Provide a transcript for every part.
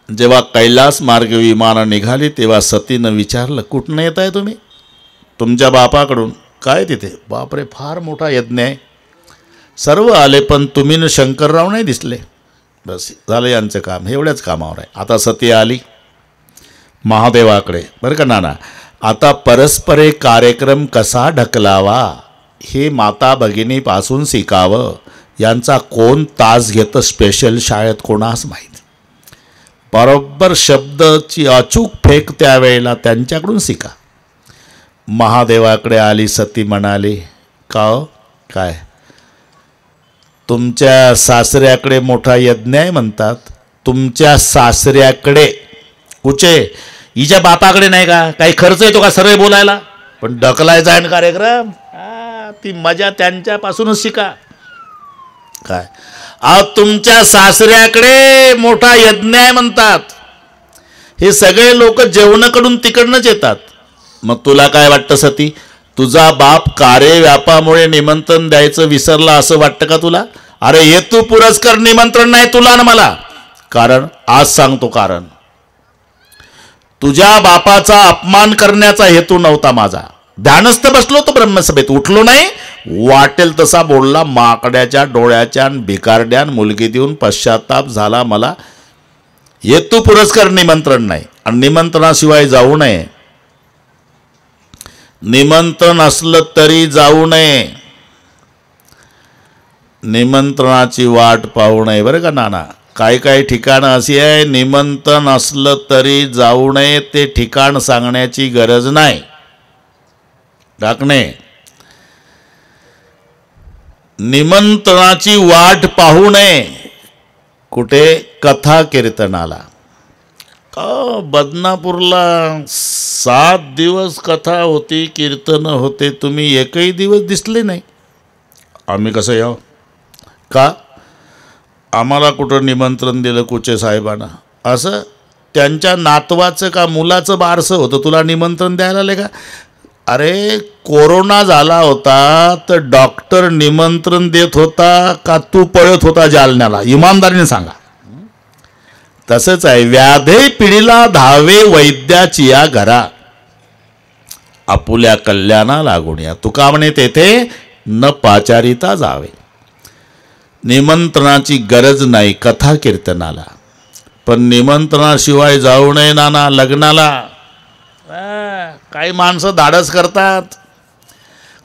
जेव्हा कैलास मार्ग विमानं निघाली तेव्हा सतीनं विचारलं, कुठनं येत आहे तुम्ही? तुमच्या बापाकडून. काय तिथे? बापरे, फार मोठा यज्ञ आहे. सर्व आले पण तुम्ही न शंकरराव नाही दिसले. बस झालं यांचं काम, एवढ्याच कामावर आहे. आता सती आली महादेवाकडे. बरं का नाना, आता परस्परे कार्यक्रम कसा ढकलावा हे माता भगिनीपासून शिकावं. यांचा कोण तास घेतं स्पेशल शाळेत कोणास माहीत. बरोबर शब्दाची अचूक फेक त्यावेळेला त्यांच्याकडून शिका. महादेवाकडे आली सती म्हणाली, का हो काय तुमच्या सासऱ्याकडे मोठा यज्ञ आहे म्हणतात. तुमच्या सासऱ्याकडे कुठे? हिच्या बापाकडे नाही का? काही खर्च येतो का सरळ बोलायला? पण ढकलायचा आहे कार्यक्रम. ती मजा त्यांच्यापासूनच शिका. काय तुमच्या सासऱ्याकडे मोठा यज्ञ आहे म्हणतात. हे सगळे लोक जेवणाकडून तिकडनंच येतात. मग तुला काय वाटतं सती? तुझा बाप कार्यव्यापामुळे निमंत्रण द्यायचं विसरला असं वाटतं का तुला? अरे हेतू पुरस्कार निमंत्रण नाही तुला ना मला. कारण आज सांगतो, कारण तुझ्या बापाचा अपमान करण्याचा हेतू नव्हता माझा. ध्यानस्थ बसलो होतो ब्रह्मसभेत, उठलो नाही. वाटेल तसा बोलला, माकड्याच्या डोळ्याच्या भिकारड्यान मुलगी देऊन पश्चाताप झाला मला. हेतू पुरस्कार निमंत्रण नाही. आणि निमंत्रणाशिवाय जाऊ नये. निमंत्रण असलं तरी जाऊ नये. निमंत्रणाची वाट पाहू नये. बरं का नाना, काही काही ठिकाणं अशी आहे, निमंत्रण असलं तरी जाऊ नये. ते ठिकाण सांगण्याची गरज नाही. टाकणे निमंत्रणाची वाट पाहू नये. कुठे? कथा कीर्तनाला. बदनापूरला 7 दिवस कथा होती, कीर्तन होते. तुम्ही एकही दिवस दिसले नाही. आम्ही कसं यावं? का? आम्हाला कुठं निमंत्रण दिलं कुचे साहेबांना? असं त्यांच्या नातवाचं का मुलाचं बारसं होतं, तुला निमंत्रण द्यायला आले का? अरे कोरोना झाला होता तर डॉक्टर निमंत्रण देत होता का तू पळत होता जालन्याला? इमानदारीने सांगा. तसंच आहे. व्याधी पिढीला धावे वैद्याची या घरा, आपुल्या कल्याणा लागून या. तुका म्हणे तेथे न पाचारिता जावे. निमंत्रणाची गरज नाही कथा कीर्तनाला, पण निमंत्रणाशिवाय जाऊ नये नाना लग्नाला. काही माणसं धाडस करतात.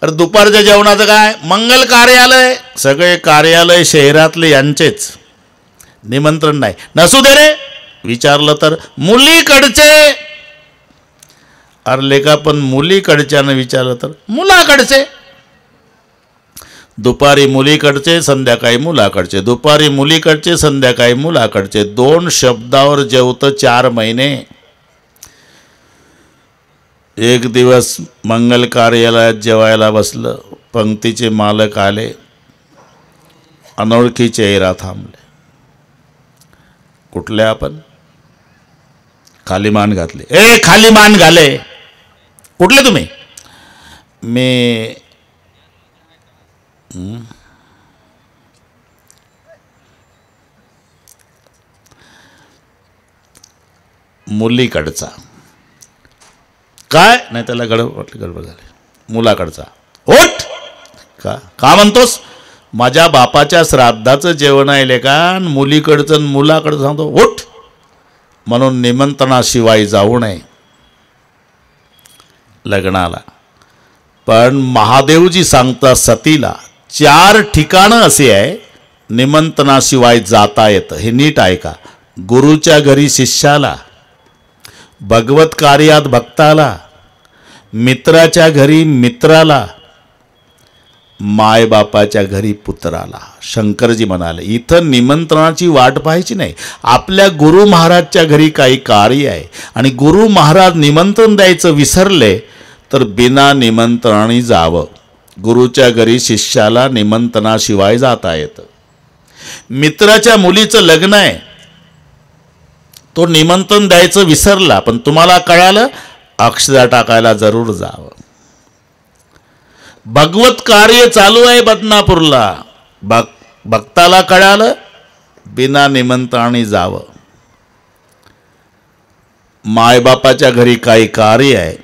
अरे दुपारच्या जेवणाचं काय? मंगल कार्यालय, सगळे कार्यालय शहरातले यांचेच. निमंत्रण नाही. नसू दे रे, विचारलं तर मुलीकडचे. अरे लेका, पण मुलीकडच्यानं विचारलं तर मुलाकडचे. दुपारी मुलीकडचे, संध्याकाळी मुलाकडचे. दुपारी मुलीकडचे, संध्याकाळी मुलाकडचे. 2 शब्दावर जेवतं 4 महिने. एक दिवस मंगल कार्यालयात जेवायला बसलं. पंक्तीचे मालक आले, अनोळखी चेहरा थांबले. कुठले आपण? खाली मान घातली. ए खाली मान घाले. कुठले तुम्ही? मी मुलीकडचा. काय? नाही त्याला गडबड झाली. मुलाकडचा. ओठ का म्हणतोस? माझ्या बापाच्या श्राद्धाचं जेवण आहे का? मुलीकडचं मुलाकडचं सांगतो ओठ. म्हणून निमंत्रणाशिवाय जाऊ नये लग्नाला. पण महादेवजी सांगतात सतीला 4 ठिकाणं असे आहे निमंत्रणाशिवाय जाता येतं. हे नीट ऐका. गुरुच्या घरी शिष्याला, भगवत कार्यात भक्ताला, मित्राच्या घरी मित्राला, मायबापाच्या घरी पुत्राला. शंकरजी म्हणाले इथं निमंत्रणाची वाट पाहायची नाही. आपल्या गुरु महाराजच्या घरी काही कार्य आहे आणि गुरु महाराज निमंत्रण द्यायचं विसरले तर बिना निमंत्रणाने जावं. गुरुच्या घरी शिष्याला निमंत्रणाशिवाय जाता येतं. मित्राच्या मुलीचं लग्न आहे, तो निमंत्रण द्यायचं विसरला पण तुम्हाला कळालं, अक्षता टाकायला जरूर जावं. भगवत कार्य चालू आहे बदनापूरला, भक्ताला कळालं, बिना निमंत्रणाने जावं. मायबापाच्या घरी काही कार्य आहे,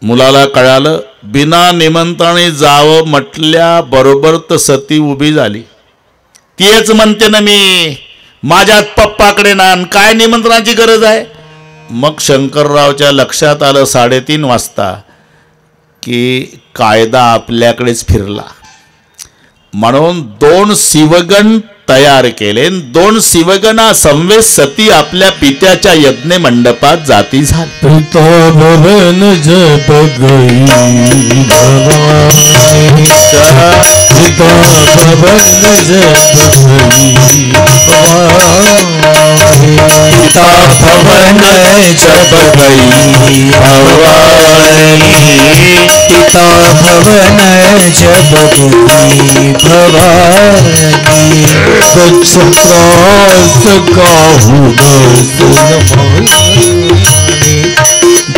मुलाला कळालं, बिना निमंत्रणे जावं म्हटल्याबरोबर तर सती उभी झाली. तेच म्हणते ना मी, माझ्यात पप्पाकडे ना, काय निमंत्रणाची गरज आहे. मग शंकररावच्या लक्षात आलं 3:30 वाजता की कायदा आपल्याकडेच फिरला. म्हणून 2 शिवगण तयार केले. 2 शिवगणा समवेत सती आपल्या पित्याच्या यज्ञ मंडपात जाती झाली. पिता भवन जप गई भवानी, पिता भवन जप गई भवानी, पिता भवन जप गई भवानी, पिता भवन जप गई भवानी, कच्छ त्रास काहू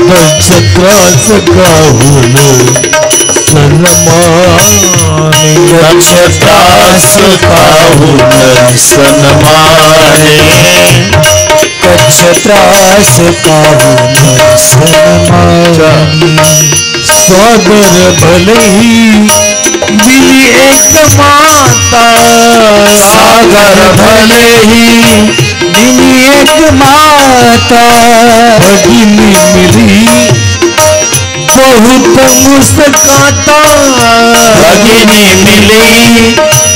कच्छ त्रास काहून सन्मानी, कच्छ त्रास काहून सन्मानी, कच्छ त्रास काहून सन्मानी, सागर भले ही मिली एक माता, सागर भले ही मिली एक माता, भगिनी मिली बहुत मुस्काता, भगिनी मिली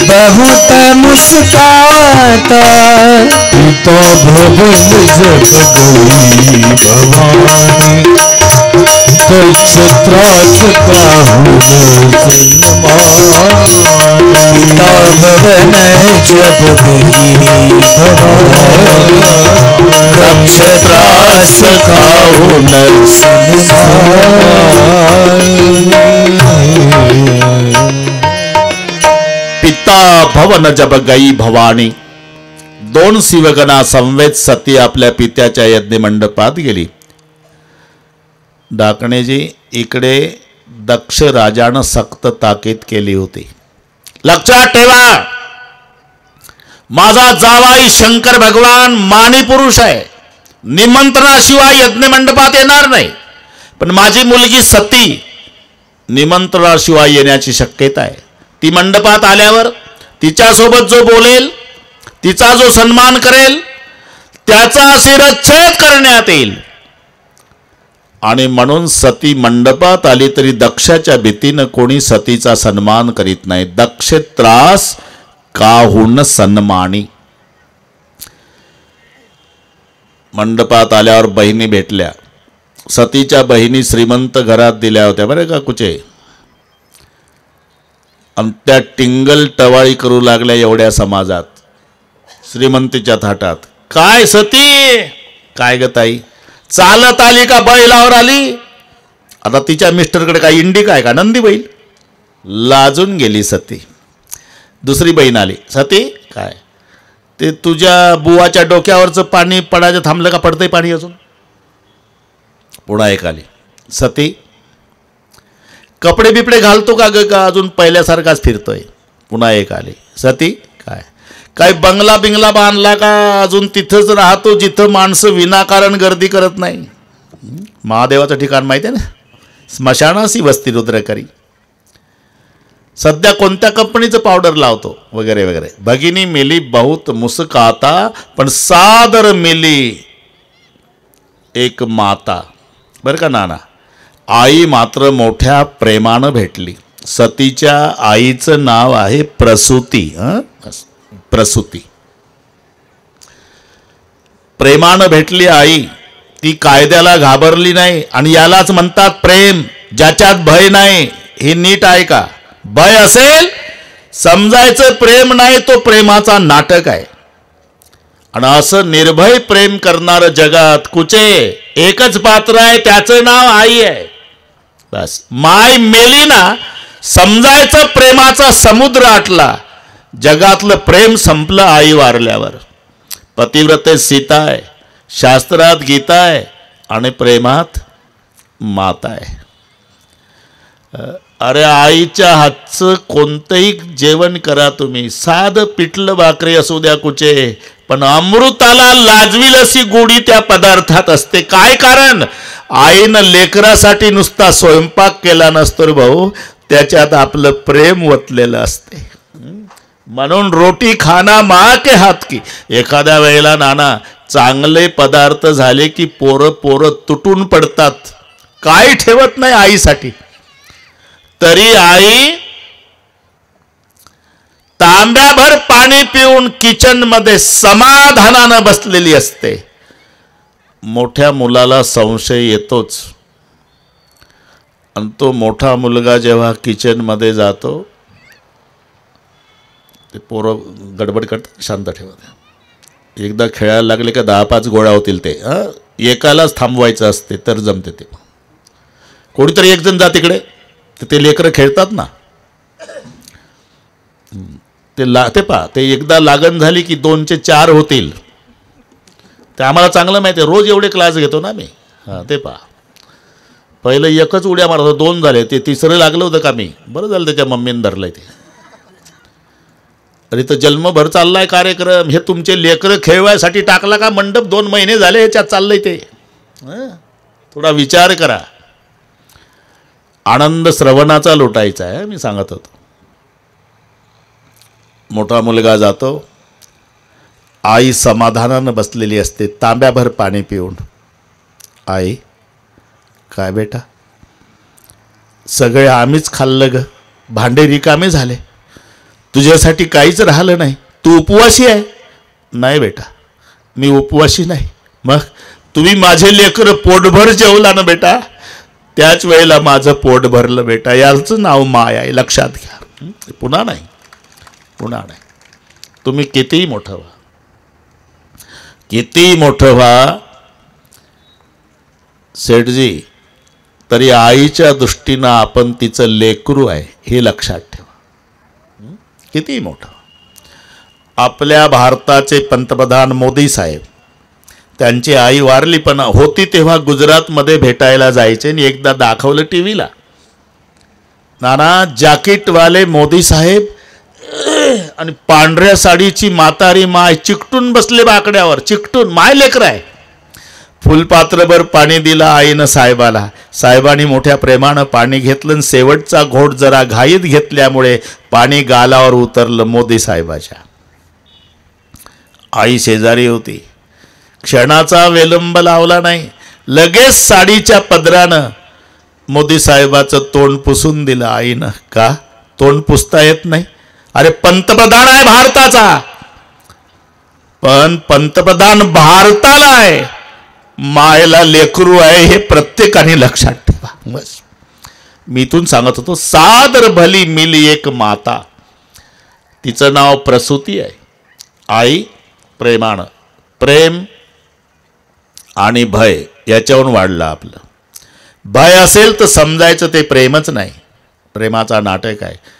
बहुत मुस्काता, पिता भवन जप गई भवानी, कच्छ त्रास काहून सन्मानी, पिता भवन जप गई भवानी, कच्छ त्रास काहून सन्मानी. पिता भवन जब गई भवानी. 2 शिवगणा समवेत सती आपल्या पित्याच्या यज्ञ मंडपात गेली. डाकणेजी, इकडे दक्ष राजानं सक्त ताकीद केली होती. लक्षात ठेवा, माझा जावाई शंकर भगवान मानी पुरुष आहे, निमंत्रणाशिवाय यज्ञ मंडपात येणार नाही. पण माझी मुलगी सती निमंत्रणाशिवाय येण्याची शक्यता आहे. ती मंडपात आल्यावर तिच्यासोबत जो बोलेल, तिचा जो सन्मान करेल, त्याचा शिरच्छेद करण्यात येईल. आणि म्हणून सती मंडपात आली तरी दक्षाच्या भीतीनं कोणी सतीचा सन्मान करीत नाही. दक्ष त्रास काहून सन्मानी. मंडपात आल्यावर बहिणी भेटल्या. सतीच्या बहिणी श्रीमंत घरात दिल्या होत्या बरं का कुचे. आणि त्या टिंगल टवाळी करू लागल्या एवढ्या समाजात, श्रीमंतीच्या थाटात. काय सती, काय ग ताई, चालत आली का बैलावर आली? आता तिच्या मिस्टरकडे काय इंडी काय का नंदी बैल? लाजून गेली सती. दुसरी बहीण आली. सती, काय ते तुझ्या बुवाच्या डोक्यावरचं पाणी पडायचं थांबलं का? पडतंय पाणी अजून? पुन्हा एक आली. सती, कपडे बिपडे घालतो का ग का अजून पहिल्यासारखाच फिरतोय? पुन्हा एक आली. सती, काय काय बंगला बिंगला बांधला का अजून तिथंच राहतो जिथं माणसं विनाकारण गर्दी करत नाही? महादेवाचं ठिकाण माहिती आहे ना, स्मशानासी वस्ती रुद्रकरी. सध्या कोणत्या कंपनीचं पावडर लावतो वगैरे वगैरे. भगिनी मिली बहुत मुस्काता, पण सादर मिली एक माता. बरं का नाना, आई मात्र मोठ्या प्रेमानं भेटली. सतीच्या आईचं नाव आहे प्रसूती. प्रसूती. प्रेमानं भेटली आई. ती कायद्याला घाबरली नाही. आणि यालाच म्हणतात प्रेम, ज्याच्यात भय नाही. हे नीट आहे का? भय असेल समजायचं प्रेम नाही, तो प्रेमाचा नाटक आहे. आणि असं निर्भय प्रेम करणारं जगात कुचे एकच पात्र आहे, त्याचं नाव आई आहे. बस, माय मेली ना समजायचं प्रेमाचा समुद्र आटला. जगातलं प्रेम संपलं आई वारल्यावर. पतिव्रते सीता आहे, शास्त्रात गीता आहे, आणि प्रेमात माता आहे. अरे आईच्या हातचं कोणतंही जेवण करा तुम्ही, साधं पिठलं भाकरी असू द्या कुचे, पण अमृताला लाजवील अशी गोडी त्या पदार्थात असते. काय कारण? आईनं लेकरासाठी नुसता स्वयंपाक केला नसतो रे भाऊ, त्याच्यात आपलं प्रेम ओतलेलं असते. म्हणून रोटी खाना माँ के हात की. एखाद्या वेळेला नाना चांगले पदार्थ झाले की पोरं तुटून पडतात, काय ठेवत नाही आईसाठी. तरी आई तांब्याभर पाणी पिऊन किचन मध्ये समाधानानं बसलेली असते. मोठ्या मुलाला संशय येतोच, आणि तो मोठा मुलगा जेव्हा किचन मध्ये जातो, ते पोरं गडबड करतात, शांत ठेवत. एकदा खेळायला लागले का 10-5 गोळ्या होतील. ते एकालाच थांबवायचं असते तर जमते. ते कोणीतरी एक जण जा तिकडे, ते लेकरं खेळतात ना, ते पहा, ते एकदा लागण झाली की 2चे 4 होतील. ते आम्हाला चांगलं माहिती आहे, रोज एवढे क्लास घेतो ना मी. ते पहा, पहिलं एकच उड्या मारत होतं, 2 झाले, ते तिसरं लागलं होतं का मी. बरं झालं त्याच्या मम्मीने धरलंय ते. अरे तर जन्मभर चाललाय कार्यक्रम, हे तुमचे लेकरं खेळवायसाठी टाकला का मंडप? 2 महिने झाले ह्याच्यात चाललंय ते. थोडा विचार करा. आनंद श्रवणाचा लुटायचा आहे, मी सांगत होतो. मोठा मुलगा जातो, आई समाधानानं बसलेली असते तांब्याभर पाणी पिऊन. आई, काय बेटा, सगळे आम्हीच खाल्लं ग, भांडे रिकामे झाले, तुझ्यासाठी काहीच राहिलं नाही, तू उपवासी आहे? नाही बेटा, मी उपवासी नाही. मग तुम्ही माझे लेकर पोटभर जेवला ना बेटा, त्याच वेळेला माझं पोट भरलं बेटा. याचं नाव माय आहे, लक्षात घ्या. पुन्हा नाही. तुम्ही कितीही मोठं व्हा, कितीही मोठं व्हा सेठजी, तरी आईच्या दृष्टीनं आपण तिचं लेकरू आहे हे लक्षात ठेवा. कितीही मोठं. आपल्या भारताचे पंतप्रधान मोदी साहेब, त्यांची आई वारली पण होती तेव्हा गुजरातमध्ये भेटायला जायचे, आणि एकदा दाखवलं टीव्हीला. नाना जॅकेटवाले मोदी साहेब आणि पांढऱ्या साडीची म्हातारी माय चिकटून बसले बाकड्यावर, चिकटून. माय लेकर आहे. फुलपात्रभर पाणी दिलं आईनं साहेबाला. साहेबांनी मोठ्या प्रेमानं पाणी घेतलं, आणि शेवटचा घोट जरा घाईत घेतल्यामुळे पाणी गालावर उतरलं मोदी साहेबाच्या. आई शेजारी होती, क्षणाचा विलंब लावला नाही, लगेच साडीच्या पदरानं मोदी साहेबाचं तोंड पुसून दिलं आईनं. का? तोंड पुसता येत नाही? अरे पंतप्रधान आहे भारताचा, पण पंतप्रधान भारताला आहे, मायला लेकरू आहे हे प्रत्येकाने लक्षात ठेवा. बस मी इथून सांगत होतो, सादर भली मिली एक माता, तिचं नाव प्रसूती आहे. आई प्रेमानं, प्रेम आणि भय याच्यावरून वाढलं आपलं. भय असेल तर समजायचं ते प्रेमच नाही, प्रेमाचा नाटक आहे.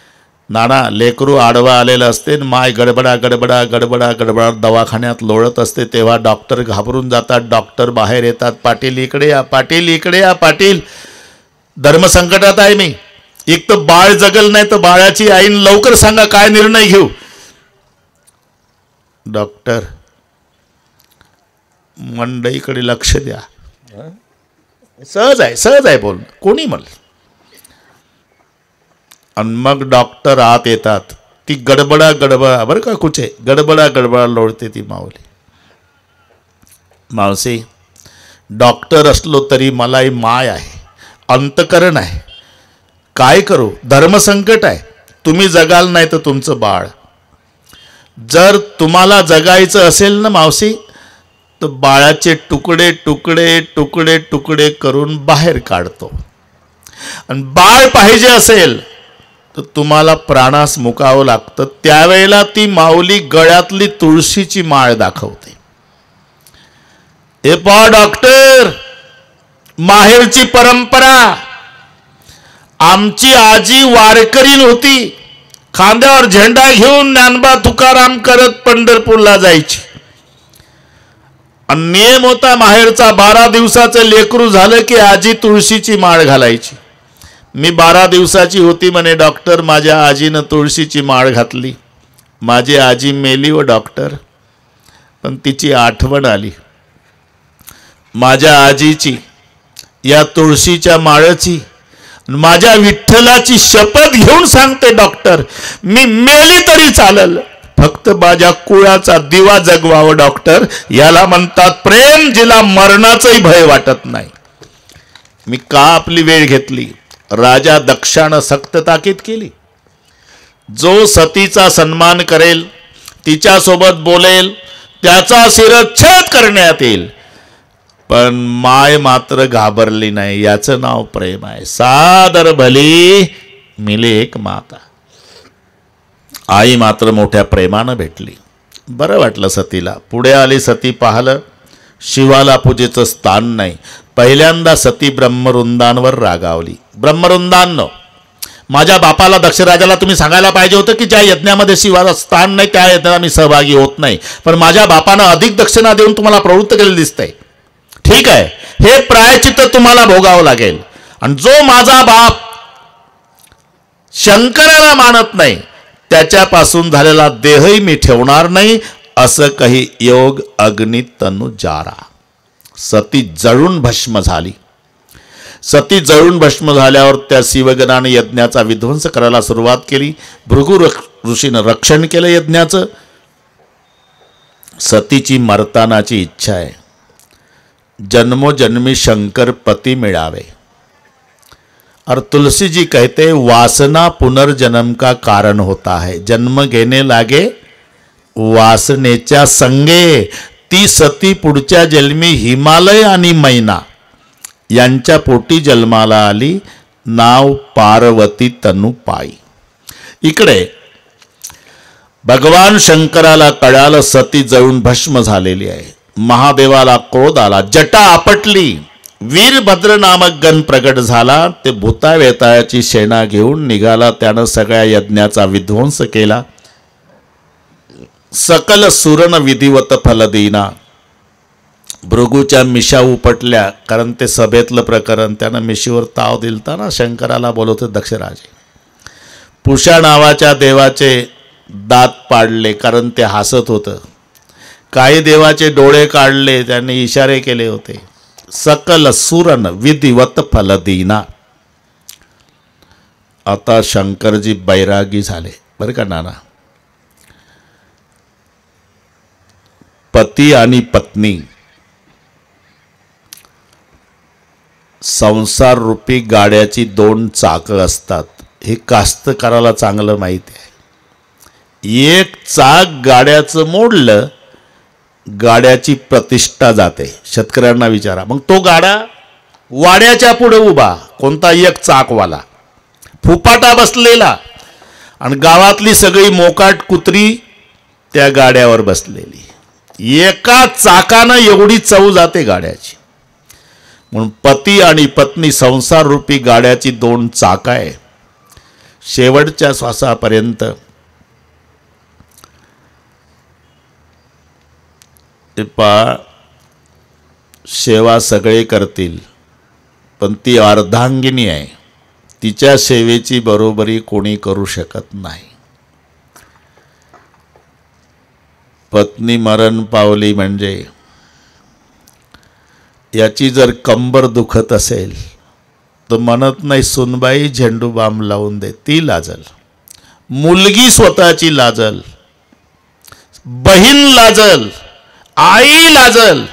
नाना लेकरू आडवा आलेलं असते, माय गडबडा गडबडा गडबडा गडबडा दवाखान्यात लोळत असते, तेव्हा डॉक्टर घाबरून जातात. डॉक्टर बाहेर येतात, पाटील इकडे या, पाटील इकडे या, पाटील धर्मसंकटात आहे मी, एक तर बाळ जगल नाही तर बाळाची आईन, लवकर सांगा काय निर्णय घेऊ. डॉक्टर मंडईकडे लक्ष द्या. सहज आहे बोल, कोणी म्हणलं. आणि मग डॉक्टर आत येतात. ती गडबडा बरं का, कुठे गडबडा लोळते ती माऊली. मावशी, डॉक्टर असलो तरी मलाही माय आहे, अंतकरण आहे. काय करू, धर्मसंकट आहे. तुम्ही जगाल नाही तर तुमचं बाळ. जर तुम्हाला जगायचं असेल ना मावशी, तर बाळाचे तुकडे तुकडे तुकडे तुकडे करून बाहेर काढतो. आणि बाळ पाहिजे असेल तर तुम्हाला प्राणास मुकावं लागतं. त्यावेळेला ती माऊली गळ्यातली तुळशीची माळ दाखवते. हे पहा डॉक्टर, माहेरची परंपरा, आमची आजी वारकरी होती, खांद्यावर झेंडा घेऊन ज्ञानबा तुकाराम करत पंढरपूरला जायची. आणि नियम होता माहेरचा, 12 दिवसाचं लेकरू झालं की आजी तुळशीची माळ घालायची. मी 12 दिवसाची होती म्हणे डॉक्टर, माझ्या आजीनं तुळशीची माळ घातली. माझी आजी मेली व डॉक्टर, पण तिची आठवण आली. माझ्या आजीची, या तुळशीच्या माळची, माझ्या विठ्ठलाची शपथ घेऊन सांगते डॉक्टर, मी मेली तरी चालल, फक्त माझ्या कुळाचा दिवा जगवावं डॉक्टर. याला म्हणतात प्रेम, जिला मरणाचंही भय वाटत नाही. मी का आपली वेळ घेतली? राजा दक्षानं सक्त ताकीद केली. जो सतीचा सन्मान करेल, तिच्यासोबत बोलेल, त्याचा शिरच्छेद करण्यात येईल. पण माय मात्र घाबरली नाही. याचं नाव प्रेम आहे. सादर भली मिले एक माता. आई मात्र मोठ्या प्रेमानं भेटली. बरं वाटलं सतीला. पुढे आली. सती पाहिलं शिवाला पूजेचं स्थान नाही. पहिल्यांदा सती ब्रह्मरुंदांवर रागावली. ब्रह्मरुंदांनो, माझ्या बापाला दक्षराजाला तुम्ही सांगायला पाहिजे होतं की ज्या यज्ञामध्ये शिवाला स्थान नाही त्या यज्ञाला मी सहभागी होत नाही. पण माझ्या बापानं अधिक दक्षिणा देऊन तुम्हाला प्रवृत्त केलेलं दिसतंय. ठीक आहे, हे प्रायश्चित्त तुम्हाला भोगावं लागेल. आणि जो माझा बाप शंकराला मानत नाही त्याच्यापासून झालेला देहही मी ठेवणार नाही, असं काही योग अग्नी तनु जारा. सती जळून भस्म झाली. सती जळून भस्म झाल्यावर त्या शिवगणाने यज्ञाचा विध्वंस करायला सुरुवात केली. भृगु ऋषीनं रक्षण केलं यज्ञाचं. सतीची मरतानाची इच्छा आहे, जन्मोजन्मी शंकर पती मिळावे. और तुलसी जी कहते वासना पुनर्जन्म का कारण होता है, जन्म घेने लागे वासनेच्या संगे. ती सती पुढच्या जन्मी हिमालय आणि मैना यांच्या पोटी जन्माला आली. नाव पार्वती तनु पाई. इकडे भगवान शंकराला कळालं सती जळून भस्म झालेली आहे. महादेवाला क्रोध आला, जटा आपटली. वीरभद्र नामक गण प्रगट झाला. ते भूतावेताळाची सेना घेऊन निघाला. त्यानं सगळ्या यज्ञाचा विध्वंस केला. सकल सुरण विधिवत फल देना. भृगूच्या मिशा उपटल्या, कारण ते सभेतलं प्रकरण. त्यानं मिशीवर ताव दिलता ना. शंकराला बोलवते दक्षराजे. पुषा नावाच्या देवाचे दात पाडले, कारण ते हसत होतं. काही देवाचे डोळे काढले, त्यांनी इशारे केले होते. सकल सुरन विधिवत फल देना. आता शंकरजी बैरागी झाले बरं का नाना. पती आणि पत्नी संसार रूपी गाड्याची दोन चाकं असतात. हे कास्तकाराला चांगलं माहिती आहे. एक चाक गाड्याचं मोडलं, गाड्याची प्रतिष्ठा जाते. शेतकऱ्यांना विचारा. मग तो गाडा वाड्याच्या पुढे उभा, कोणता एक चाकवाला फुपाटा बसलेला, आणि गावातली सगळी मोकाट कुत्री त्या गाड्यावर बसलेली. एका चाकानं एवढी चव जाते गाड्याची. म्हणून पती आणि पत्नी संसार रूपी गाड्याची दोन चाक आहे. शेवटच्या श्वासापर्यंत सेवा सगळे करतील, पण ती अर्धांगिनी आहे. तिच्या सेवेची बरोबरी कोणी करू शकत नाही. पत्नी मरण पावली म्हणजे याची जर कंबर दुखत असेल तर म्हणत नाही सुनबाई झेंडू बाम लावून दे, ती लाजल. मुलगी स्वतःची लाजल, बहीण लाजल, आई लाजल,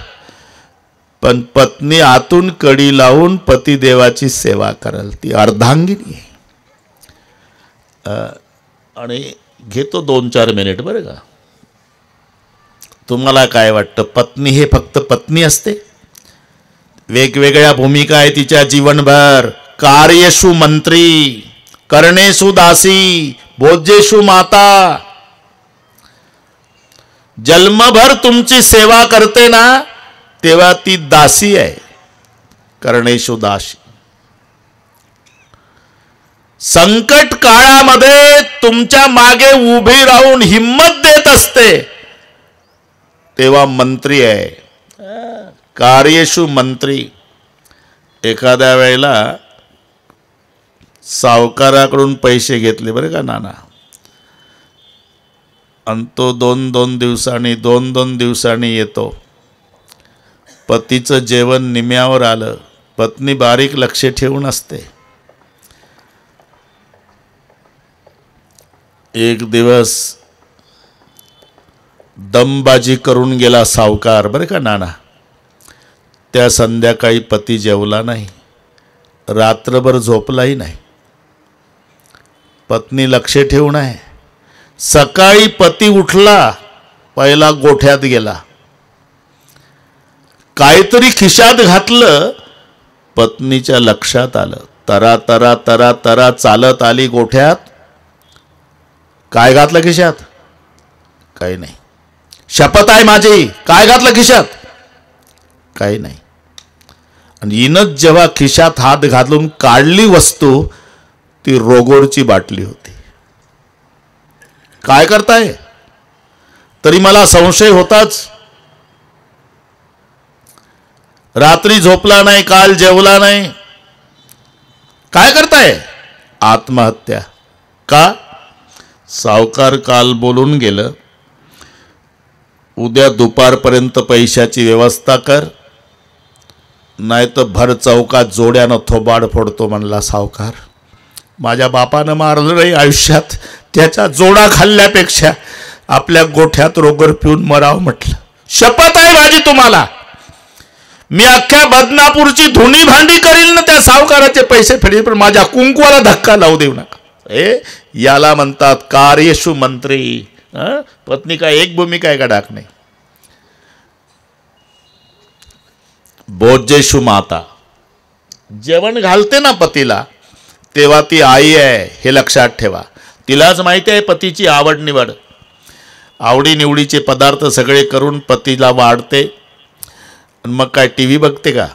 पण पत्नी आतून कडी लावून पतिदेवाची सेवा करल. ती अर्धांगिनी आहे. आणि घेतो 2-4 मिनिट बरं का. तुम्हाला काय वाटतं, पत्नी हे फक्त पत्नी असते? वेगवेगळ्या भूमिका आहे तिच्या जीवनभर. कार्येषु मंत्री, करणेषु दासी, भोजेषु माता. जन्मभर तुमची सेवा करते ना, तेव्हा ती दासी आहे, करणेषु दासी. संकट काळामध्ये तुमच्या मागे उभी राहून हिम्मत देत असते, तेव्हा मंत्री आहे. कार्येषु मंत्री. एखाद्या वेळेला सावकाराकडून पैसे घेतले बरं का नाना, आणि तो 2-2 दिवसांनी 2-2 दिवसांनी येतो. पतीचं जेवण निम्यावर आलं, पत्नी बारीक लक्ष ठेवून असते. एक दिवस दमबाजी करून गेला सावकार, बरं का नाना. त्या संध्याकाळी पती जेवला नाही, रात्रभर झोपलाही नाही. पत्नी लक्ष ठेवून आहे. सकाळी पती उठला, पहिला गोठ्यात गेला, काहीतरी खिशात घातलं. पत्नीच्या लक्षात आलं. तरा तरा तरा तरा चालत आली गोठ्यात. काय घातलं खिशात? काही नाही. शपथ आहे माझी, काय घातलं खिशात? काही नाही. आणि हिनंच जेव्हा खिशात हात घालून काढली वस्तू, ती रोगोडची बाटली होती. काय करताय? तरी मला संशय होताच. रात्री झोपला नाही, काल जेवला नाही. काय करताय? आत्महत्या. का? सावकार काल बोलून गेलं, उद्या दुपारपर्यंत पैशाची व्यवस्था कर, नाही तर भर चौकात जोड्यानं थोबाड फोडतो म्हणला सावकार. माझ्या बापानं मारलं नाही आयुष्यात, त्याच्या जोडा खाल्ल्यापेक्षा आपल्या गोठ्यात रोगर पिऊन मराव म्हटलं. शपथ आहे माझी तुम्हाला, मी अख्ख्या बदनापूरची धुणी भांडी करील ना त्या सावकाराचे पैसे फेडील, पण माझ्या कुंकवाला धक्का लावू देऊ नका. याला म्हणतात कार्यशु मंत्री. पत्नी काय एक भूमिका आहे का डाक नाही. भोजेशु माता. जेवण घालते ना पतीला, तेव्हा ती आई आहे हे लक्षात ठेवा. तिलाच माहिती आहे पतीची आवड निवड. आवडीनिवडीचे पदार्थ सगळे करून पतीला वाढते. मग काय टी व्ही बघते का?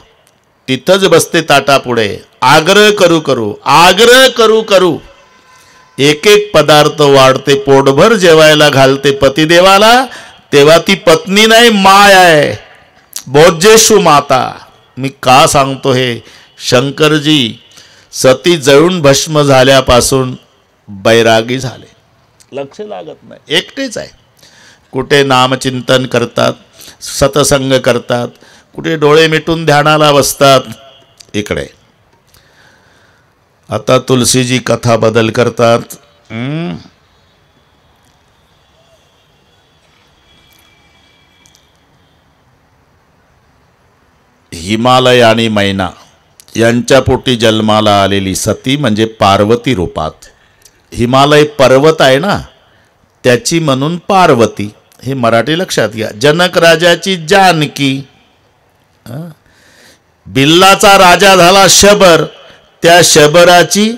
तिथंच बसते ताटापुढे. आग्रह करू करू एक एक पदार्थ वाढते, पोटभर जेवायला घालते पतिदेवाला. तेव्हा ती पत्नी नाही, माय आहे. भोजेशु माता. मी का सांगतो हे? शंकरजी सती जळून भस्म झाल्यापासून बैरागी झाले, लक्ष लागत नाही, एकटेच आहे. कुठे नामचिंतन करतात, सतसंग करतात, कुठे डोळे मिटून ध्यानाला बसतात. इकडे आता तुलसीजी कथा बदल करतात. हिमालय आणि मैना यांच्या पोटी जन्माला आलेली सती म्हणजे पार्वती रूपात. हिमालय पर्वत आहे ना, त्याची म्हणून पार्वती. हे मराठी लक्षात घ्या. जनक राजाची जानकी. बिल्लाचा राजा झाला शबर, त्या शबराची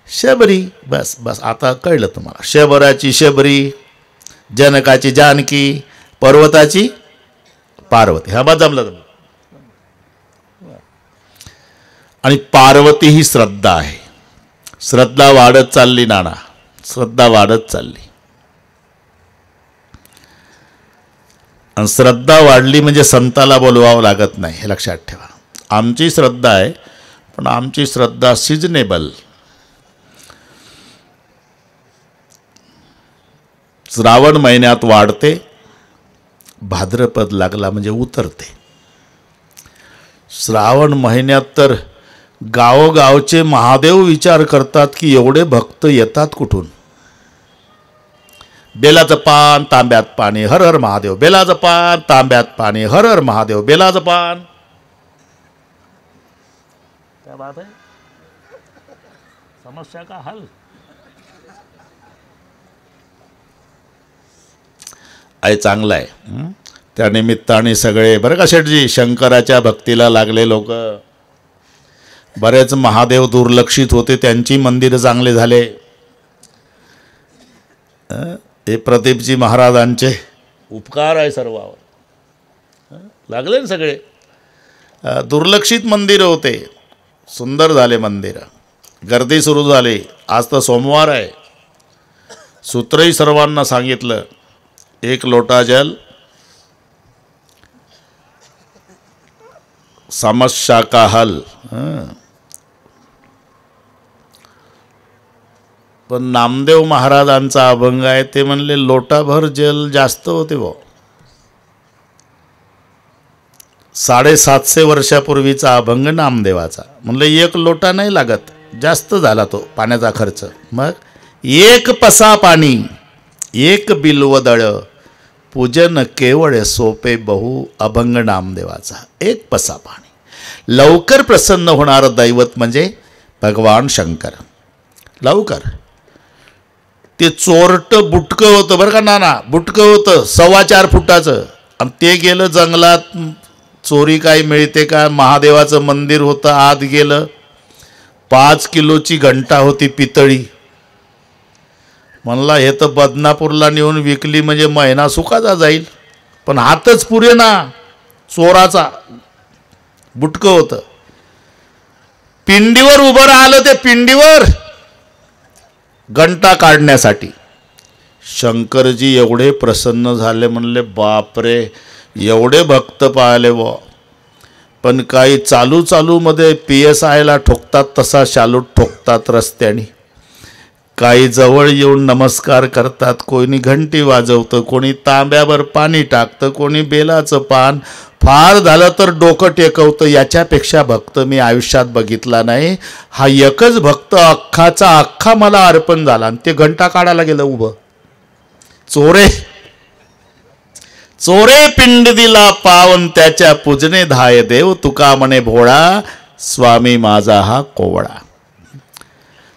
शबरी. बस बस आता कळलं तुम्हाला. शबराची शबरी, जनकाची जानकी, पर्वताची पार्वती. हा बा जमलं. आणि पार्वती ही श्रद्धा आहे. श्रद्धा वाढत चालली नाना, श्रद्धा वाढत चालली. आणि श्रद्धा वाढली म्हणजे संताला बोलवावं लागत नाही, हे लक्षात ठेवा. आमची श्रद्धा आहे, पण आमची श्रद्धा सिजनेबल. श्रावण महिन्यात वाढते, भाद्रपद लागला म्हणजे उतरते. श्रावण महिन्यात तर गावोगावचे महादेव विचार करतात की एवढे भक्त येतात कुठून. बेलाचं पान तांब्यात पाणी, हर हर महादेव. बेलाचं पान तांब्यात पाणी, हर हर महादेव. बेलाचं पान. क्या बात है? समस्या का हल. आहे चांगलं आहे. त्या निमित्ताने सगळे बरं का शेठजी, शंकराच्या भक्तीला लागले लोक. बरेच महादेव दुर्लक्षित होते, त्यांची मंदिरं चांगले झाले. हे प्रदीपजी महाराजांचे उपकार आहे सर्वावर. लागले ना सगळे. दुर्लक्षित मंदिरं होते, सुंदर झाले मंदिरं. गर्दी सुरू झाली. आज तर सोमवार आहे. सूत्रही सर्वांना सांगितलं, 1 लोटा जल, समस्या का हल. पण नामदेव महाराजांचा अभंग आहे, ते म्हणले लोटाभर जल जास्त होते भाऊ. 750 वर्षापूर्वीचा अभंग नामदेवाचा. म्हणलं 1 लोटा नाही लागत, जास्त झाला तो पाण्याचा खर्च. मग 1 पसा पाणी 1 बिल्वदळ, पूजन केवळ सोपे बहु, अभंग नामदेवाचा. 1 पसा पाणी. लवकर प्रसन्न होणारं दैवत म्हणजे भगवान शंकर. लवकर. ते चोरटं बुटकं होतं बरं का नाना, बुटकं होतं 4.25 फुटाचं, आणि ते गेलं जंगलात. चोरी काय मिळते का? महादेवाचं मंदिर होतं, आत गेलं. 5 किलोची घंटा होती पितळी. म्हणला हे तर बदनापूरला नेऊन विकली म्हणजे महिना सुखाचा जाईल. पण हातच पुरे ना, चोराचा बुटकं होतं. पिंडीवर उभं राहिलं, ते पिंडीवर घंटा काढण्यासाठी. शंकरजी एवढे प्रसन्न झाले, म्हणले बापरे, एवढे भक्त पाहिले व. पण काही चालू मध्ये PSIला ठोकतात तसा शालूट ठोकतात रस्त्याने. काही जवळ येऊन नमस्कार करतात, कोणी घंटी वाजवतं, कोणी तांब्यावर पाणी टाकतं, कोणी बेलाचं पान, फार झालं तर डोकं टेकवतं. याच्यापेक्षा भक्त मी आयुष्यात बघितला नाही. हा एकच भक्त अख्खाचा अख्खा मला अर्पण झाला, आणि ते घंटा काढायला गेलं उभं. चोरे पिंड दिला पावन, त्याच्या पूजने धाय देव, तुका म्हणे भोळा, स्वामी माझा हा कोवळा.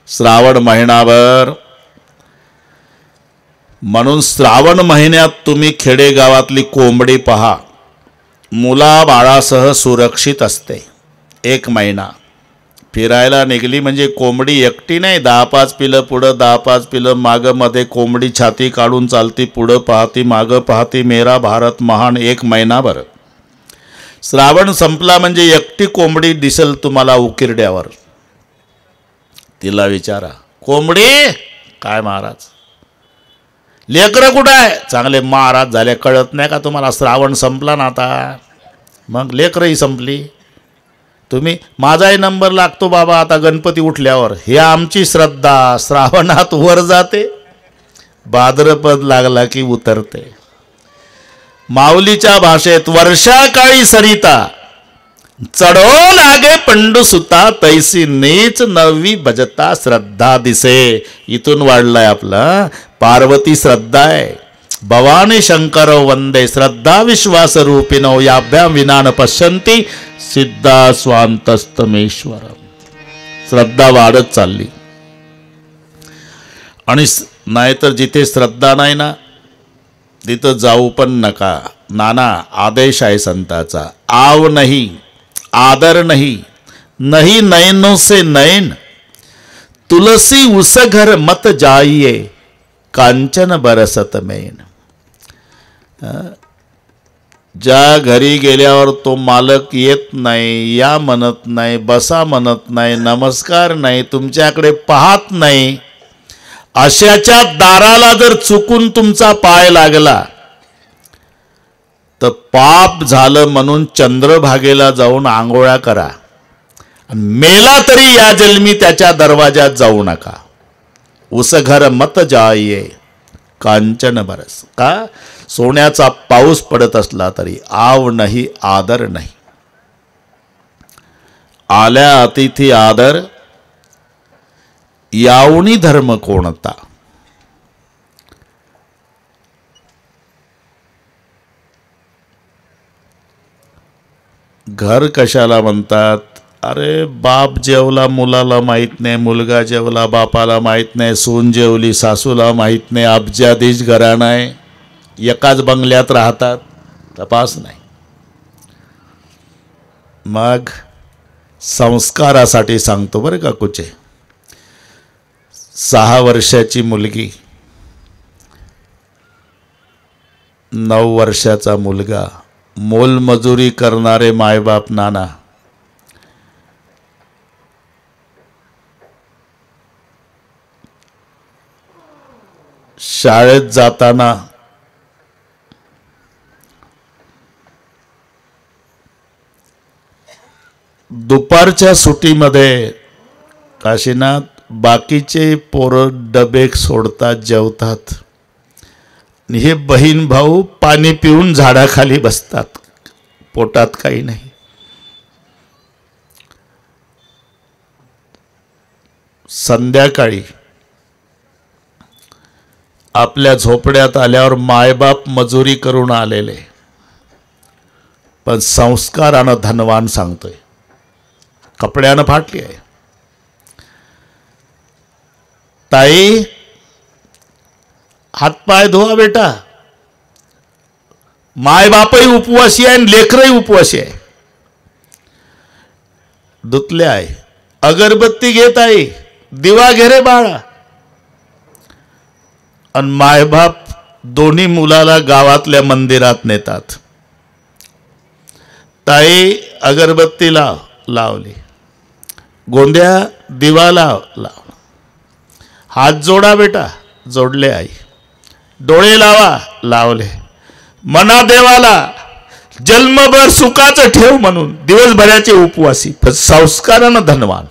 श्रावण महिनाभर, म्हणून श्रावण महिन्यात तुम्ही खेडेगावातली कोंबडी पहा, मुला बाळासह सुरक्षित असते. 1 महिना फिरायला निघली म्हणजे कोंबडी एकटी नाही, 10-5 पिलं पुढं, 10-5 पिलं मागं. मध्ये कोंबडी छाती काढून चालती, पुढं पाहती, मागं पाहती. मेरा भारत महान. 1 महिनाभर. श्रावण संपला म्हणजे एकटी कोंबडी दिसेल तुम्हाला उकिरड्यावर. तिला विचारा, कोंबडी काय महाराज, लेकरं कुठं आहे? चांगले महाराज झाले, कळत नाही का तुम्हाला? श्रावण संपला ना आता. मग लेकरही संपली. तुम्ही माझाही नंबर लागतो बाबा आता गणपती उठल्यावर. हे आमची श्रद्धा. श्रावणात वर जाते, भाद्रपद लागला की उतरते. माऊलीच्या भाषेत वर्षाकाळी सरिता, चढो लागे पंडू सुता, तैसी नीच नवी भजता श्रद्धा दिसे. इथून वाढलाय आपला. पार्वती श्रद्धा आहे. भवानी शंकर वंदे श्रद्धा विश्वास रूपिणो, याभ्याम विना न पश्यन्ति सिद्धा स्वांतस्तमेश्वर. श्रद्धा वाढत चालली. आणि नाहीतर जिथे श्रद्धा नाही ना, तिथं जाऊ पण नका. नाना आदेश आहे संताचा, आव नहीं आदर नहीं, नहीं नयनों से नयन, तुलसी उस घर मत जाइए, कांचन बरसत मैन. ज्या घरी गेल्यावर तो मालक येत नाही, या म्हणत नाही, बसा म्हणत नाही, नमस्कार नाही, तुमच्याकडे पाहत नाही, अशाच्या दाराला जर चुकून तुमचा पाय लागला तर पाप झालं म्हणून चंद्रभागेला जाऊन आंघोळ्या करा. मेला तरी या जन्मी त्याच्या दरवाजात जाऊ नका. उस घर मत जाइये, कांचन बरस. का? सोन्याचा पाऊस पडत असला तरी आव नाही आदर नाही. आल्या अतिथी आदर, यावणी धर्म कोणता. घर कशाला म्हणतात? अरे बाप जेवला मुलाला माहीत नाही, मुलगा जेवला बापाला माहीत नाही, सून जेवली सासूला माहीत नाही, अब्जाधीश घराणं आहे, एकाच बंगल्यात राहतात, तपास नाही. मग संस्कारासाठी सांगतो बरं का कुचे. 6 वर्षाची मुलगी, 9 वर्षाचा मुलगा, मोलमजुरी करणारे मायबाप नाना, शाळेत जाताना दुपारच्या सुट्टीमध्ये काशीनाथ बाकीचे पोरं डबे सोडतात, जेवतात. हे बहीण भाऊ पाणी पिऊन झाडाखाली बसतात, पोटात काही नाही. संध्याकाळी आपल्या झोपड्यात आल्यावर मायबाप मजुरी करून आलेले, पण संस्कारानं धनवान सांगतोय, कपड्यानं फाटली आहे. ताई हातपाय धुवा बेटा. मायबापही उपवासी आहे आणि लेकरही उपवासी आहे. धुतले आहे, अगरबत्ती घेत आहे, दिवा घे रे बाळा. आणि मायबाप दोन्ही मुलाला गावातल्या मंदिरात नेतात. ताई अगरबत्ती लावली, गोंद्या दिवा लाव. हात जोडा बेटा, जोडले आई. डोळे लावले. मना देवाला जन्मभर सुखाचं ठेव म्हणून दिवसभराचे उपवासी, पण संस्कारानं धनवान.